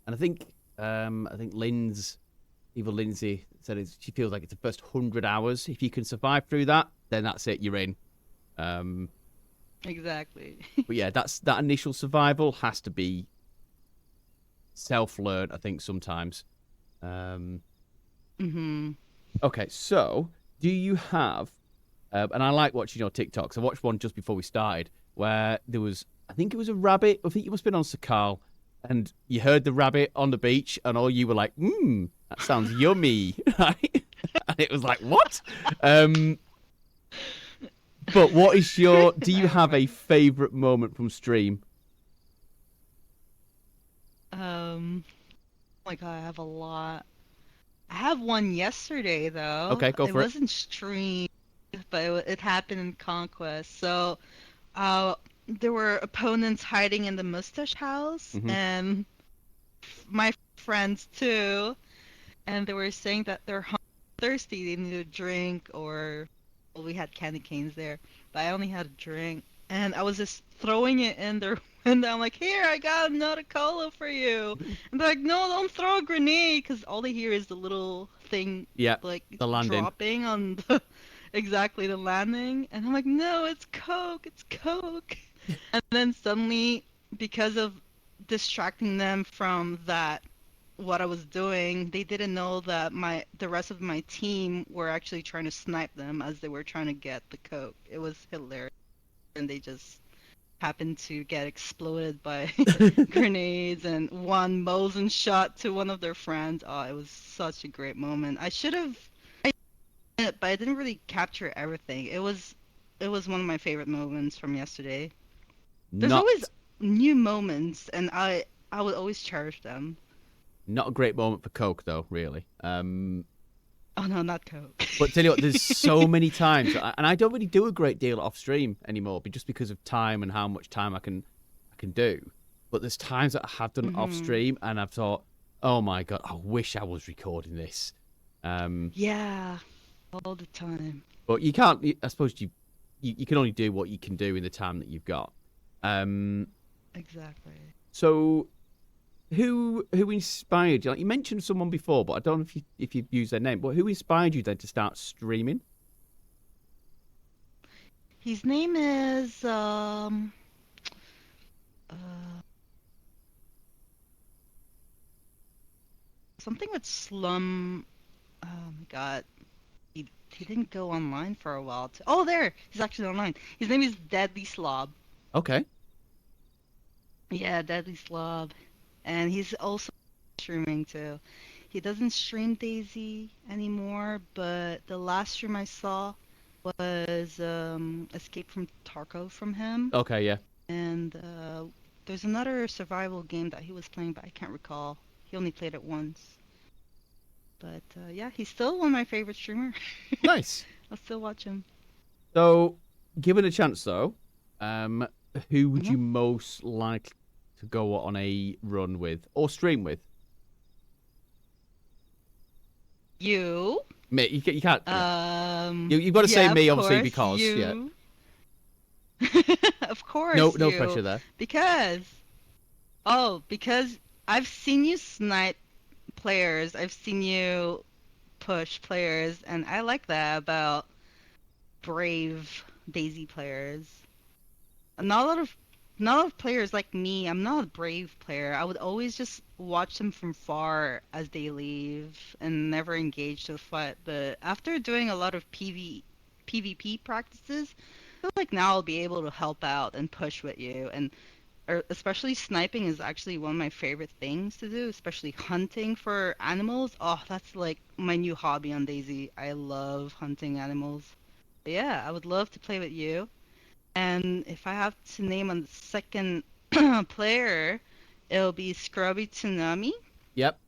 and I think Evil Lindsay said she feels like it's the first 100 hours. If you can survive through that, then that's it. You're in. Um, Exactly. but yeah, that initial survival has to be self-learned. I think sometimes. Um, hmm okay, so do you have? And I like watching your TikToks. I watched one just before we started where there was, I think it was a rabbit. I think you must have been on Sakal, and you heard the rabbit on the beach, and all you were like, that sounds yummy," right? And it was like, what? Um, but what is your? Do I you have a remember. favorite moment from stream? Oh my God, I have a lot. I have one yesterday though. Okay, go It for it. wasn't streamed, but it happened in Conquest. So, uh, there were opponents hiding in the mustache house, Hmm. and my friends too, and they were saying that they're thirsty, they need a drink, or well, we had candy canes there, but I only had a drink, and I was just throwing it in their window. I'm like, here, I got another cola for you, and they're like, no, don't throw a grenade, because all they hear is the little thing Yeah, like the landing. dropping on the exactly the landing, and I'm like, no, it's Coke, it's Coke, and then suddenly, because of distracting them from that what I was doing, they didn't know that the rest of my team were actually trying to snipe them as they were trying to get the coke. It was hilarious, and they just happened to get exploded by grenades and one Mosin shot to one of their friends. Oh, it was such a great moment. I should have, but I didn't really capture everything. It was one of my favorite moments from yesterday. There's always Not new moments, and I would always cherish them. not a great moment for Coke though, really. Oh no, not coke. But tell you what, there's so many times, and I don't really do a great deal off stream anymore, but just because of time and how much time I can do. But there's times that I have done it off hmm stream, and I've thought, oh my god, I wish I was recording this. Um, Yeah, all the time. but you can't. I suppose you can only do what you can do in the time that you've got. Um, Exactly. so who inspired you? Like you mentioned someone before, but I don't know if you've used their name. But who inspired you then to start streaming? His name is uh something with slum. Oh my God. he didn't go online for a while. Oh, there! He's actually online. His name is Deadly Slob. Okay. Yeah, Deadly Slob. And he's also streaming too. He doesn't stream Daisy anymore, but the last stream I saw was Escape from Tarkov from him. Okay, yeah. And there's another survival game that he was playing, but I can't recall. He only played it once. But yeah, he's still one of my favorite streamers. Nice. I'll still watch him. So, given a chance though, who would Mhm. you most like to go on a run with or stream with? You? Me, you can't. You've got to say Yeah, me, of obviously, course, because yeah. you. Of No, course, no you. pressure there. Because, because I've seen you snipe players. I've seen you push players, and I like that about brave Daisy players. Not a lot of not a lot of players like me. I'm not a brave player. I would always just watch them from far as they leave and never engage to the fight. But after doing a lot of PvP practices, I feel like now I'll be able to help out and push with you. And especially sniping is actually one of my favorite things to do, especially hunting for animals. Oh, that's like my new hobby on Daisy. I love hunting animals. But yeah, I would love to play with you. And if I have to name a second player, it'll be Scrubby Tsunami, Yep.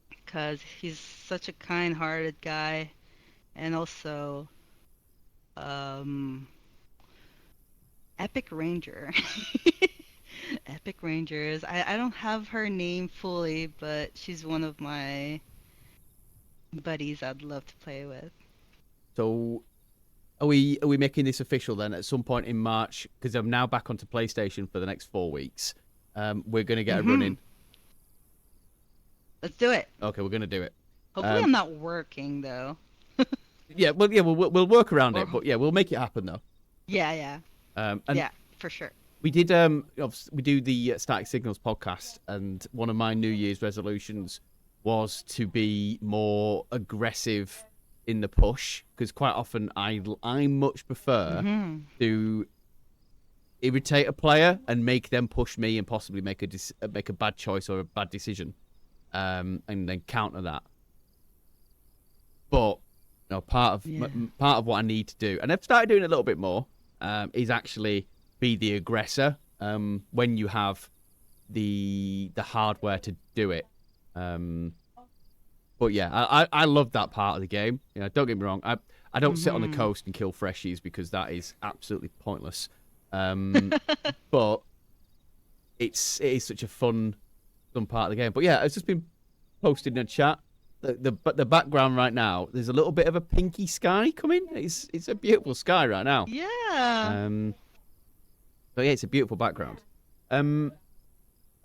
because he's such a kind-hearted guy. And also, um, Epic Ranger. Epic Rangers. I don't have her name fully, but she's one of my buddies I'd love to play with. So, are we making this official then? At some point in March, because I'm now back onto PlayStation for the next 4 weeks. We're gonna get a run Mm-hmm. in. Let's do it. Okay, we're gonna do it. Hopefully I'm not working though. Yeah, well, yeah, we'll work around Or it, but yeah, we'll make it happen though. yeah. And Yeah, for sure. we did we do the Static Signals podcast, and one of my New Year's resolutions was to be more aggressive in the push, because quite often I much prefer Mm-hmm. to irritate a player and make them push me and possibly make a bad choice or a bad decision, and then counter that. But Yeah. part of what I need to do, and I've started doing a little bit more, is actually be the aggressor when you have the hardware to do it. But yeah, I love that part of the game. You know, don't get me wrong. I don't sit on the Mm-hmm. coast and kill freshies because that is absolutely pointless. But it is such a fun part of the game. But yeah, it's just been posted in a chat. The background right now, there's a little bit of a pinky sky coming. It's a beautiful sky right now. Yeah. So yeah, it's a beautiful background.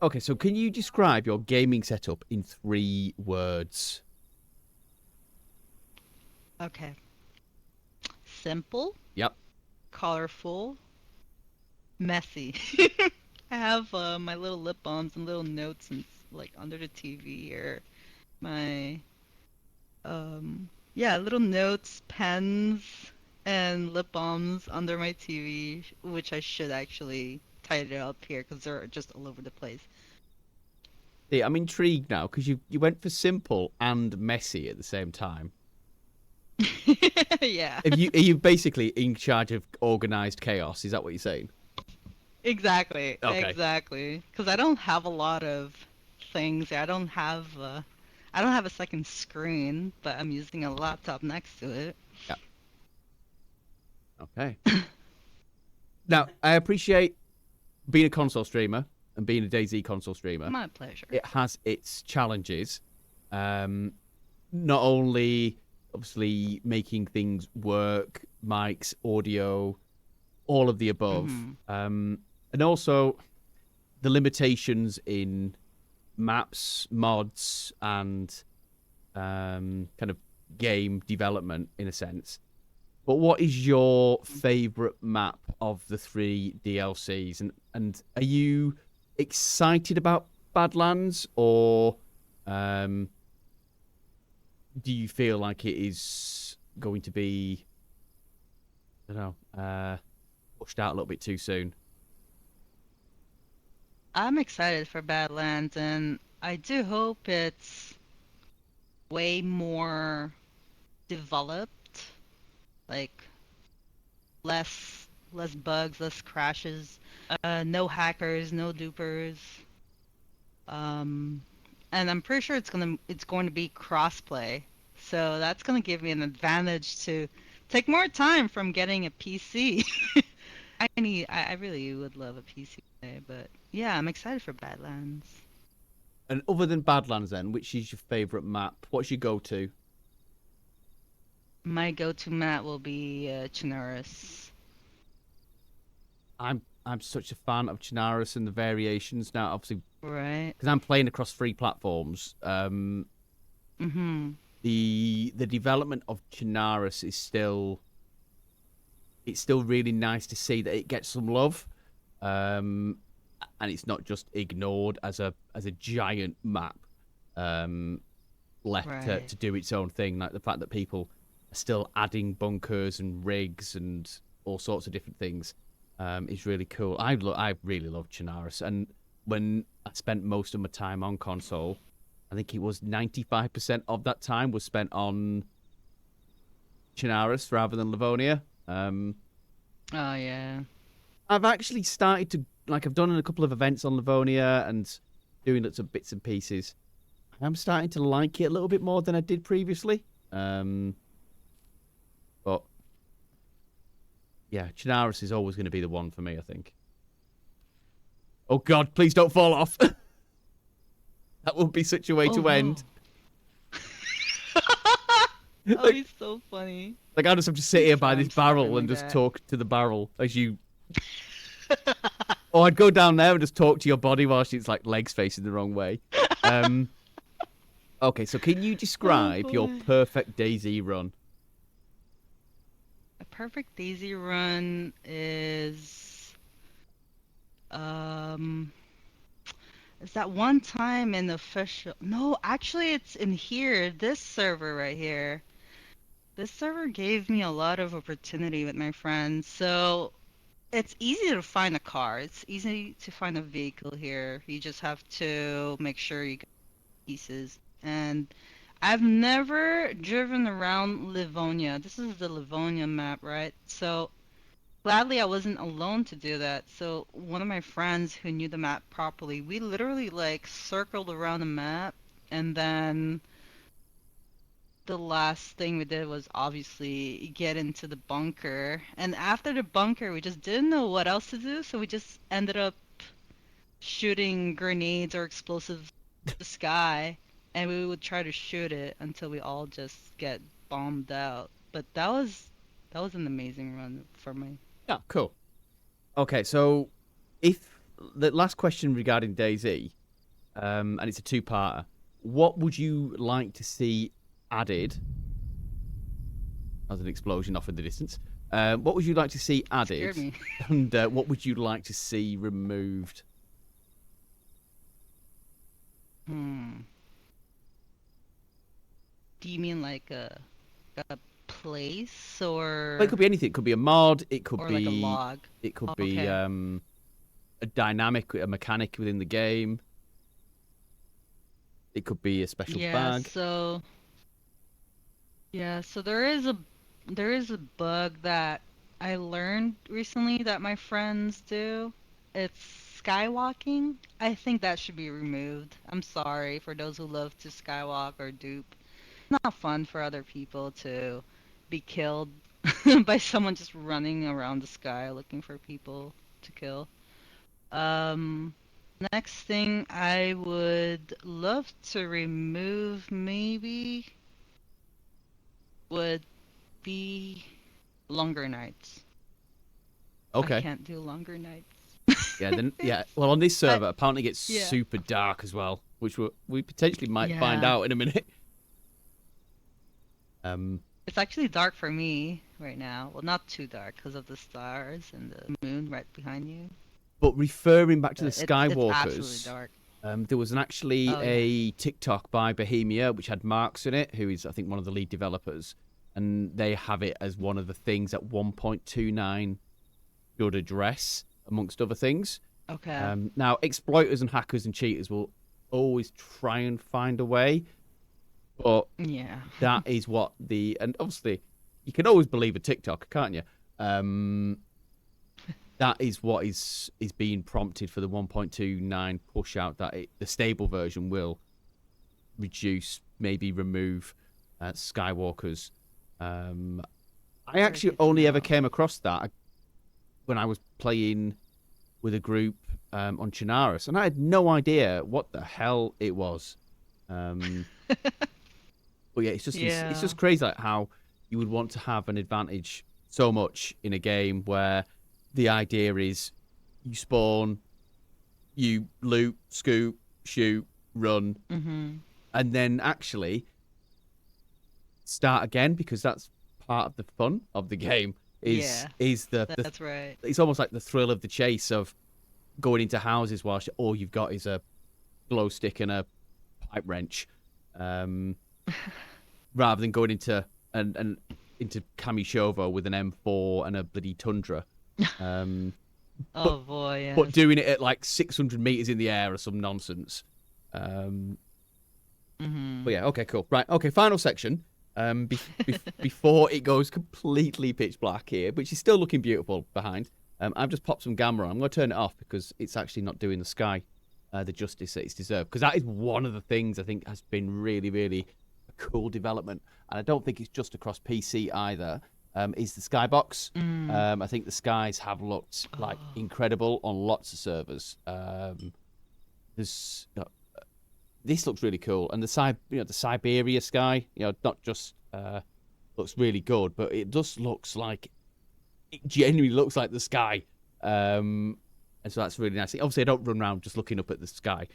Okay, so can you describe your gaming setup in 3 words? Okay. Simple, Yep. colorful, messy. I have my little lip balms and little notes and like under the TV here. My yeah, little notes, pens, and lip balms under my TV, which I should actually tidy it up here because they're just all over the place. See, I'm intrigued now because you went for simple and messy at the same time. Yeah, Are you basically in charge of organized chaos? Is that what you're saying? exactly, Okay. exactly. Because I don't have a lot of things. I don't have a second screen, but I'm using a laptop next to it. Yeah. Okay. Now, I appreciate being a console streamer and being a DayZ console streamer. My pleasure. It has its challenges. Not only obviously making things work, mics, audio, all of the above, and also the limitations in maps, mods, and kind of game development in a sense. But what is your favorite map of the 3 DLCs? And are you excited about Badlands, or do you feel like it is going to be, I don't know, pushed out a little bit too soon. I'm excited for Badlands, and I do hope it's way more developed, like less bugs, less crashes, no hackers, no dupers. Um, and I'm pretty sure it's going to be crossplay. So that's gonna give me an advantage to take more time from getting a PC. I really would love a PC today, but yeah, I'm excited for Badlands. And other than Badlands, then, which is your favorite map? What's your go-to? My go-to map will be Chernarus. I'm such a fan of Chernarus and the variations now. Obviously, Right. because I'm playing across 3 platforms. Mhm. The development of Chernarus is still it's still really nice to see that it gets some love, and it's not just ignored as a giant map left Right. to do its own thing. Like the fact that people are still adding bunkers and rigs and all sorts of different things is really cool. I really love Chernarus, and when I spent most of my time on console, I think it was 95% of that time was spent on Chernarus rather than Livonia. Oh yeah. I've actually started to I've done a couple of events on Livonia and doing lots of bits and pieces. I'm starting to like it a little bit more than I did previously. But yeah, Chernarus is always going to be the one for me, I think. Oh God, please don't fall off. That would be such a way Oh to no. end. That would like, be so funny. I'll just have to sit Please here by don't this start barrel and like just that. talk to the barrel as you. Or I'd go down there and just talk to your body whilst it's like legs facing the wrong way. Um. Okay, so can you Oh describe your boy. perfect DayZ run? A perfect daisy run is um is that one time in the official. No, actually it's in here, this server right here. This server gave me a lot of opportunity with my friends. So it's easy to find a car. It's easy to find a vehicle here. You just have to make sure you get pieces. And I've never driven around Livonia. This is the Livonia map, right? So gladly I wasn't alone to do that. So one of my friends who knew the map properly, we literally like circled around the map, and then the last thing we did was obviously get into the bunker. And after the bunker, we just didn't know what else to do, so we just ended up shooting grenades or explosives to the sky, and we would try to shoot it until we all just get bombed out. But that was an amazing run for me. Yeah, cool. Okay, so if the last question regarding DayZ, and it's a two-parter, what would you like to see added? As an explosion off in the distance. What would you like to see added, Scared me. and what would you like to see removed? Hmm. Do you mean like a place Well, it could be anything. It could be a mod. or like a log? It could be Okay. a dynamic, a mechanic within the game. It could be a special Yeah, bag. so yeah, so there is a bug that I learned recently that my friends do. It's skywalking. I think that should be removed. I'm sorry for those who love to skywalk or dupe. Not fun for other people to be killed by someone just running around the sky looking for people to kill. Um, Next thing I would love to remove maybe would be longer nights. I Okay. can't do longer nights. Yeah. Then yeah. It's Well, on this I server, apparently it gets yeah. super dark as well, which we potentially might find Yeah. out in a minute. Um. It's actually dark for me right now. Well, not too dark because of the stars and the moon right behind you. But referring back to the But it's absolutely Skywalkers, dark. there was actually Oh yeah. a TikTok by Bohemia which had Marks in it, who is I think one of the lead developers, and they have it as one of the things that 1.29 should address, amongst other things. Okay. Now, exploiters and hackers and cheaters will always try and find a way, but Yeah. that is what and obviously you can always believe a TikTok, can't you? That is what is being prompted for the 1.29 push out, that the stable version will reduce, maybe remove Skywalkers. I Very actually good to only ever know. came across that when I was playing with a group on Chinaris, and I had no idea what the hell it was. Um, but yeah, it's Yeah. just crazy like how you would want to have an advantage so much in a game where the idea is you spawn, you loot, scoop, shoot, run, Mhm. and then actually start again, because that's part of the fun of the game. Is Yeah. the That's right. it's almost like the thrill of the chase of going into houses whilst all you've got is a glow stick and a pipe wrench, um, rather than going into Kamishovo with an M4 and a bloody Tundra. Um, but Oh boy, but yes. doing it at like 600 meters in the air or some nonsense. Um, but Mhm. yeah, okay, cool. Right, okay, final section. Before it goes completely pitch black here, which is still looking beautiful behind. I've just popped some gamma on. I'm going to turn it off because it's actually not doing the sky the justice that it's deserved. Because that is one of the things I think has been really, really a cool development, and I don't think it's just across PC either. Is the skybox? Mm. I think the skies have looked like Oh. incredible on lots of servers. There's this looks really cool, and the Siberia sky, not just looks really good, but it just looks like it genuinely looks like the sky, and so that's really nice. Obviously, I don't run around just looking up at the sky,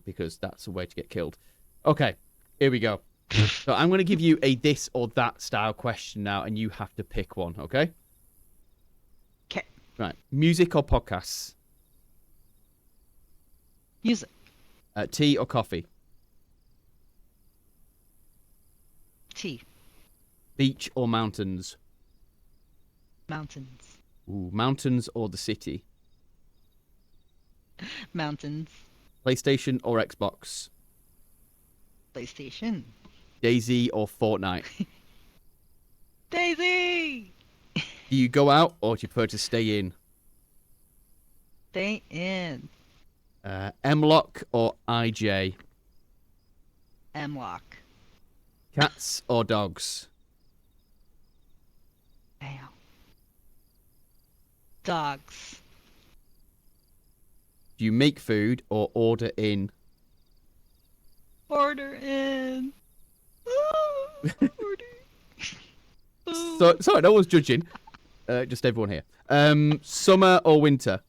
because that's a way to get killed. Okay, here we go. So I'm going to give you a this or that style question now, and you have to pick one. Okay, Okay. right? Music or podcasts? Music. Tea or coffee? Tea. Beach or mountains? Mountains. Ooh, mountains or the city? Mountains. PlayStation or Xbox? PlayStation. Daisy or Fortnite? Daisy. Do you go out or do you prefer to stay in? Stay in. M-Lock or IJ? M-Lock. Cats or dogs? Damn. Dogs. Do you make food or order in? Order in. Order. So, sorry, no one's judging. Just everyone here. Summer or winter?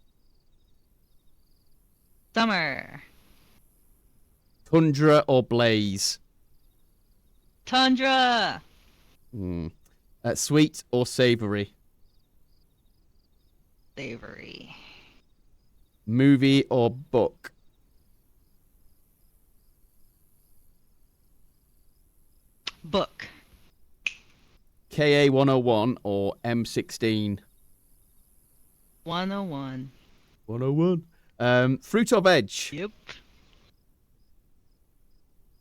Summer. Tundra or blaze? Tundra. Hmm. Sweet or savory? Savory. Movie or book? Book. KA 101 or M16? 101. 101. Fruit or veg? Yep.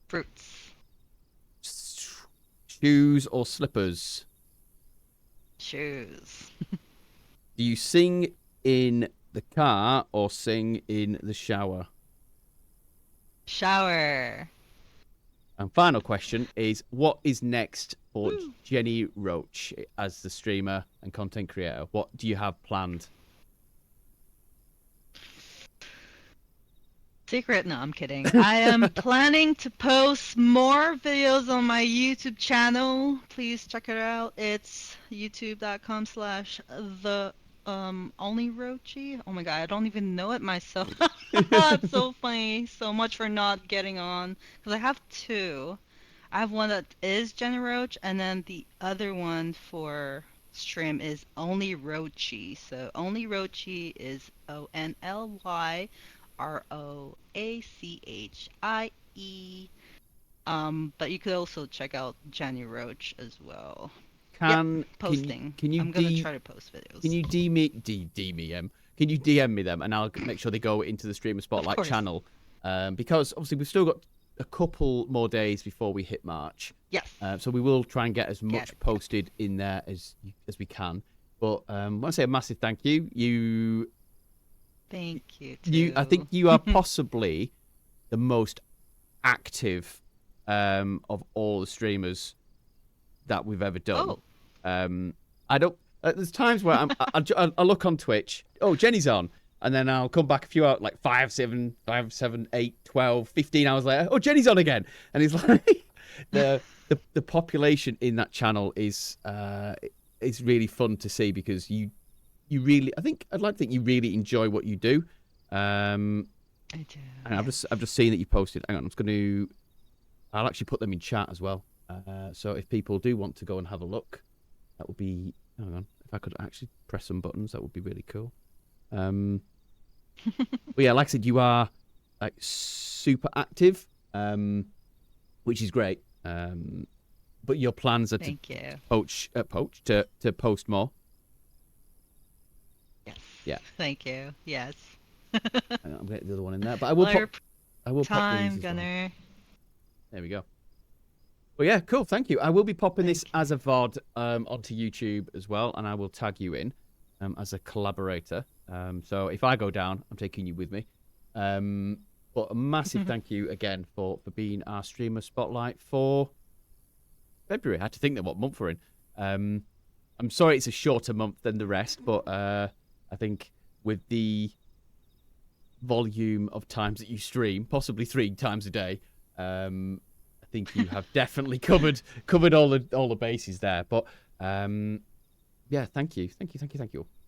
Fruits. Shoes or slippers? Shoes. Do you sing in the car or sing in the shower? Shower. And final question is, what is next for Woo. Jenni Roach as the streamer and content creator? What do you have planned? Secret? No, I'm kidding. I am planning to post more videos on my YouTube channel. Please check it out. It's youtube.com/the only Roachy. Oh my god, I don't even know it myself. It's so funny. So much for not getting on. Because I have two. I have one that is Jenny Roach, and then the other one for stream is Only Roachy. So Only Roachy is ONLYROACHIE. But you could also check out Jenni Roach as well. Yep, Can posting. can you I'm gonna try to post can videos. you DM can you DM me them and I'll make sure they go into the Streamer Of Spotlight course. channel, because obviously we've still got a couple more days before we hit March, Yes. so we will try and get as Get much it. posted in there as we can. But I want to say a massive thank you. Thank you I think too. you are possibly the most active of all the streamers that we've ever done. Oh. I don't. There's times where I look on Twitch. Oh, Jenny's on, and then I'll come back a few hours, like 5, 7, 5, 7, 8, 12, 15 hours later. Oh, Jenny's on again, and it's like the population in that channel is really fun to see because you really, I'd like to think you really enjoy what you do. I do. And Yes. I've just seen that you posted. Hang on, I'll actually put them in chat as well. So if people do want to go and have a look, that would be. Hang on, if I could actually press some buttons, that would be really cool. But yeah, like I said, you are like super active, which is great. But your plans are to Thank you. to post more. Yes. Yeah, Thank you. Yes. hang on, I'm getting the other one in there, but Well, your I will pop these time, as well. Gunner. There we go. Well, yeah, cool. Thank you. I will be popping this Thank as a VOD onto YouTube as well, and I will tag you in as a collaborator. So if I go down, I'm taking you with me. But a massive you. thank you again for being our streamer spotlight for February. I had to think that what month we're in. I'm sorry it's a shorter month than the rest, but I think with the volume of times that you stream, possibly 3 times a day, I think you have definitely covered all the bases there. But yeah, thank you,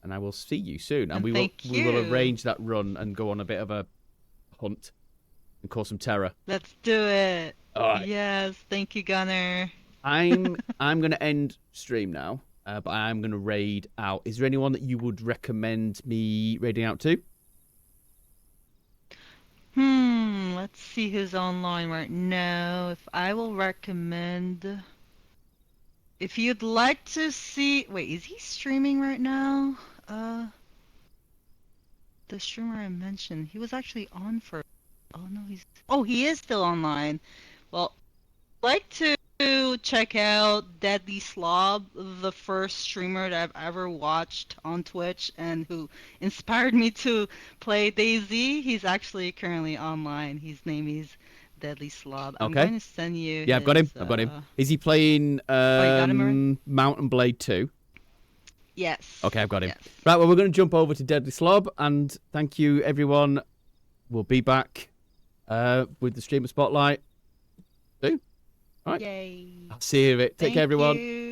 and I will see you soon. And And we thank will you. arrange that run and go on a bit of a hunt and cause some terror. Let's do it. All right, Yes. Thank you, Gunner. I'm gonna end stream now, but I'm gonna raid out. Is there anyone that you would recommend me raiding out to? Let's see who's online right now. If I will recommend, if you'd like to see, wait, is he streaming right now? Uh, the streamer I mentioned, he was actually on for, oh no, he is still online. Well, I'd like to check out Deadly Slob, the first streamer that I've ever watched on Twitch and who inspired me to play DayZ. He's actually currently online. His name is Deadly Slob. I'm Okay. going to send you Yeah, I've got him. his. I've got him. Is he playing Oh, you got him already? Mountain Blade 2? Yes. Okay, I've got him. Yes. Right, well, we're going to jump over to Deadly Slob, and thank you, everyone. We'll be back with the streamer spotlight soon. All right. Yay. I'll see you in a bit. Take care, Thank everyone. you.